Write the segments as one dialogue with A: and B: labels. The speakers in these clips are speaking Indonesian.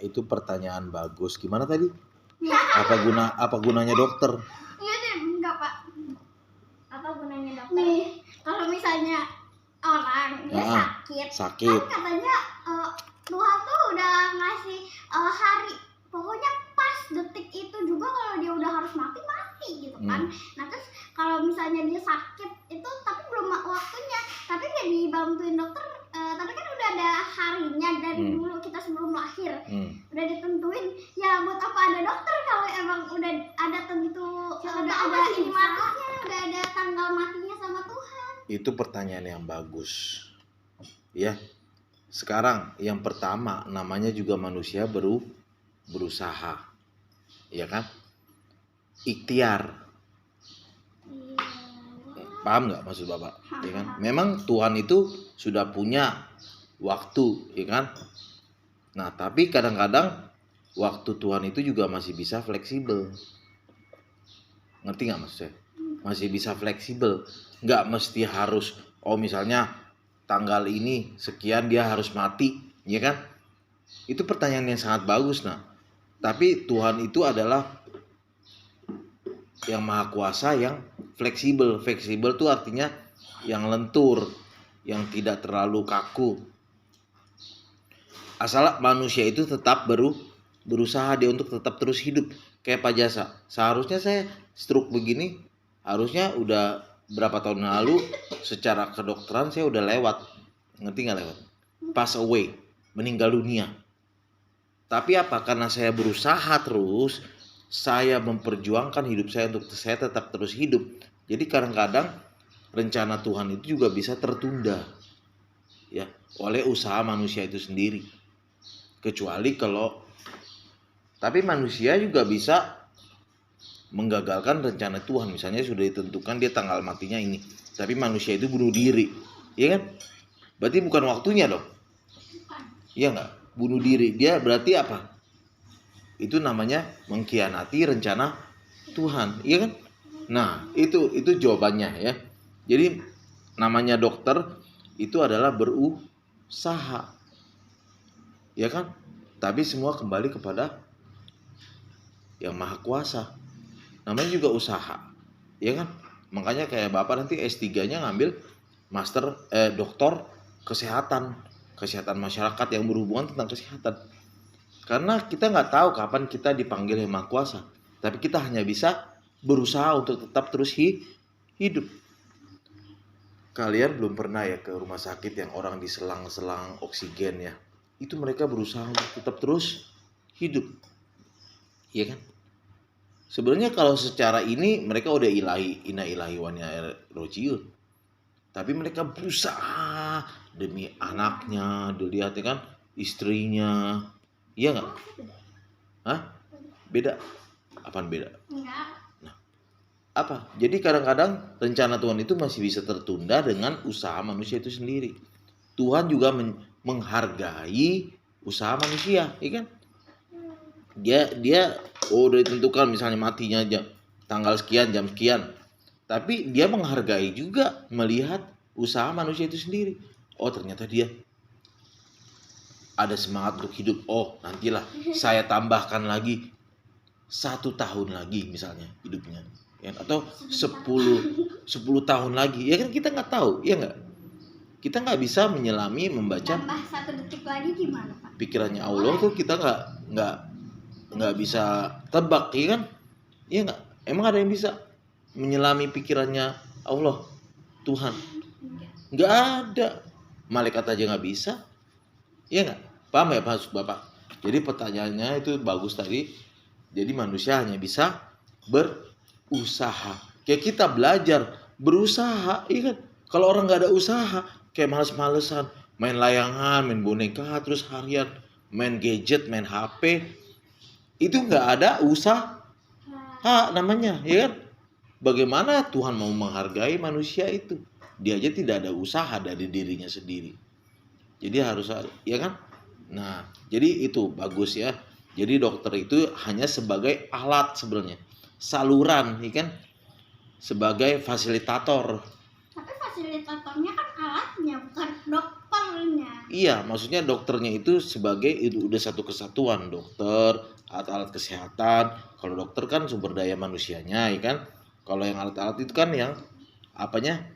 A: itu pertanyaan bagus. Gimana tadi? Apa gunanya dokter?
B: Iya deh, enggak Pak. Apa gunanya dokter? Nih, kalau misalnya orang sakit. Kan katanya Tuhan tuh udah ngasih hari, pokoknya pas detik itu juga kalau dia udah harus mati gitu kan. Nah terus kalau misalnya dia sakit itu tapi belum waktunya, tapi kayak dibantuin dokter, tapi kan udah ada harinya dari dulu kita sebelum lahir, udah ditentuin. Ya buat apa ada dokter kalau emang udah ada tentu, udah ada ini matinya, udah ada tanggal matinya sama Tuhan.
A: Itu pertanyaan yang bagus. Ya. Sekarang yang pertama, namanya juga manusia berusaha. Ya kan? Ikhtiar. Paham nggak maksud Bapak? Ya kan? Memang Tuhan itu sudah punya waktu, ya kan? Nah, tapi kadang-kadang waktu Tuhan itu juga masih bisa fleksibel. Ngerti nggak maksudnya? Masih bisa fleksibel. Nggak mesti harus, misalnya tanggal ini sekian dia harus mati, ya kan? Itu pertanyaan yang sangat bagus, nah. Tapi Tuhan itu adalah yang maha kuasa, yang fleksibel. Fleksibel itu artinya yang lentur, yang tidak terlalu kaku. Asal manusia itu tetap berusaha dia untuk tetap terus hidup. Kayak Pak Jasa, seharusnya saya stroke begini, harusnya udah berapa tahun lalu secara kedokteran saya udah lewat. Ngerti gak lewat? Pass away, meninggal dunia. Tapi apa? Karena saya berusaha terus, saya memperjuangkan hidup saya untuk saya tetap terus hidup. Jadi kadang-kadang rencana Tuhan itu juga bisa tertunda, ya, oleh usaha manusia itu sendiri. Kecuali kalau, tapi manusia juga bisa menggagalkan rencana Tuhan. Misalnya sudah ditentukan dia tanggal matinya ini, tapi manusia itu bunuh diri, ya kan? Berarti bukan waktunya dong. Iya nggak? Bunuh diri. Dia berarti apa? Itu namanya mengkhianati rencana Tuhan, iya kan? Nah, itu jawabannya ya. Jadi namanya dokter itu adalah berusaha. Ya kan? Tapi semua kembali kepada yang maha kuasa. Namanya juga usaha. Ya kan? Makanya kayak Bapak nanti S3-nya ngambil master doktor kesehatan masyarakat yang berhubungan tentang kesehatan. Karena kita nggak tahu kapan kita dipanggil yang maha kuasa, tapi kita hanya bisa berusaha untuk tetap terus hidup. Kalian belum pernah ya ke rumah sakit yang orang diselang-selang oksigen ya? Itu mereka berusaha untuk tetap terus hidup, iya kan? Sebenarnya kalau secara ini mereka udah inna ilahi wa inna rojiun. Tapi mereka berusaha demi anaknya, dilihat kan, istrinya, iya nggak? Hah? Beda? Apaan beda? Nah, apa? Jadi kadang-kadang rencana Tuhan itu masih bisa tertunda dengan usaha manusia itu sendiri. Tuhan juga menghargai usaha manusia, iya kan? Dia udah ditentukan misalnya matinya tanggal sekian, jam sekian. Tapi dia menghargai juga melihat usaha manusia itu sendiri. Oh, ternyata dia ada semangat untuk hidup. Oh, nantilah saya tambahkan lagi 1 tahun lagi misalnya hidupnya, ya, atau 10 tahun lagi. Ya kan kita nggak tahu, ya nggak? Kita nggak bisa menyelami membaca.
B: Tambah 1 detik lagi gimana, Pak?
A: Pikirannya Allah tuh kita nggak bisa tebak, ya kan? Iya nggak? Emang ada yang bisa menyelami pikirannya Allah, Tuhan? Nggak ada. Malaikat aja nggak bisa. Iya nggak? Paham ya Bapak? Jadi pertanyaannya itu bagus tadi. Jadi manusia hanya bisa berusaha. Kayak kita belajar berusaha, iya kan? Kalau orang nggak ada usaha, kayak males-malesan, main layangan, main boneka, terus harian main gadget, main HP, itu nggak ada usaha namanya, ya kan? Bagaimana Tuhan mau menghargai manusia itu? Dia aja tidak ada usaha dari dirinya sendiri. Jadi harus, ya kan? Nah, jadi itu bagus ya. Jadi dokter itu hanya sebagai alat sebenarnya, saluran, ya kan? Sebagai fasilitator.
B: Tapi fasilitatornya kan alatnya, bukan dokter.
A: Iya, maksudnya dokternya itu sebagai itu udah satu kesatuan, dokter, alat-alat kesehatan. Kalau dokter kan sumber daya manusianya, ya kan. Kalau yang alat-alat itu kan yang apanya,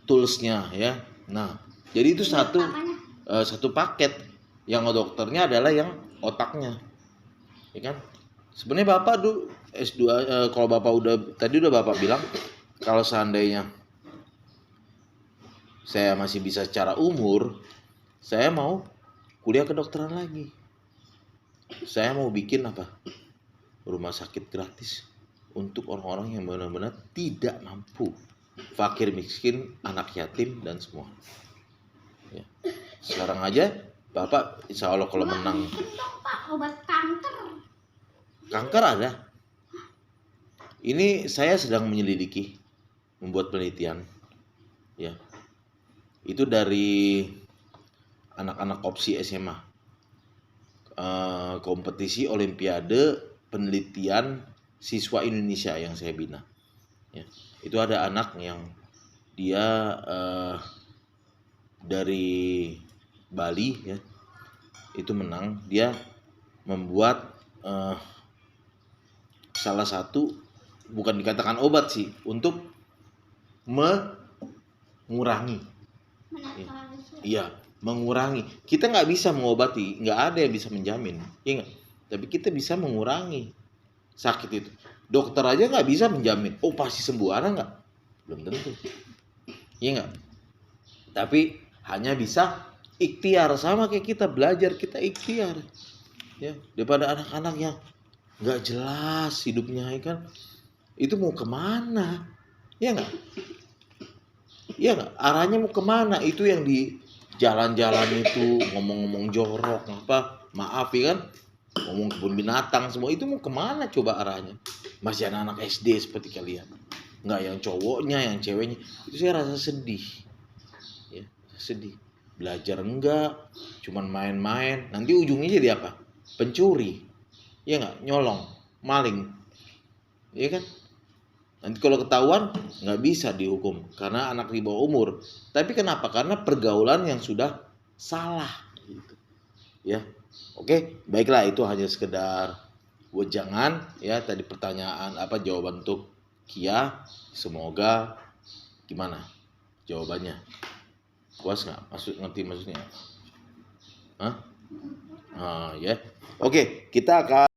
A: toolsnya ya. Nah, jadi itu satu paket. Yang dokternya adalah yang otaknya, ya kan. Sebenarnya Bapak dulu S2, kalau Bapak tadi udah Bapak bilang kalau seandainya saya masih bisa secara umur, saya mau kuliah kedokteran lagi. Saya mau bikin apa? Rumah sakit gratis untuk orang-orang yang benar-benar tidak mampu, fakir miskin, anak yatim dan semua. Ya. Sekarang aja Bapak insya Allah kalau menang.
B: Pak, obat kanker.
A: Kanker ada. Ini saya sedang menyelidiki, membuat penelitian. Ya. Itu dari anak-anak opsi SMA, kompetisi olimpiade penelitian siswa Indonesia yang saya bina ya. Itu ada anak yang dia dari Bali ya, itu menang. Dia membuat salah satu, bukan dikatakan obat sih, untuk mengurangi. Iya, mengurangi. Kita nggak bisa mengobati, nggak ada yang bisa menjamin, iya nggak? Tapi kita bisa mengurangi sakit itu. Dokter aja nggak bisa menjamin, oh pasti sembuh, ada nggak? Belum tentu, iya nggak? Tapi hanya bisa ikhtiar, sama kayak kita belajar, kita ikhtiar, ya. Daripada anak-anak yang nggak jelas hidupnya, ya kan? Itu mau kemana, iya nggak? Iya nggak, arahnya mau kemana? Itu yang di jalan-jalan itu ngomong-ngomong jorok apa, maaf ya kan, ngomong kebun binatang semua, itu mau kemana coba arahnya? Masih anak-anak SD seperti kalian, nggak yang cowoknya, yang ceweknya. Itu saya rasa sedih ya, sedih. Belajar enggak, cuman main-main, nanti ujungnya jadi apa? Pencuri, ya nggak, nyolong, maling, ya kan. Nanti kalau ketahuan nggak bisa dihukum karena anak di bawah umur. Tapi kenapa? Karena pergaulan yang sudah salah. Gitu. Ya, oke, baiklah, itu hanya sekedar wejangan ya. Tadi pertanyaan apa jawaban untuk Kia? Semoga gimana jawabannya? Puas nggak? Ngerti maksudnya? Hah? Ya. Oke, kita akan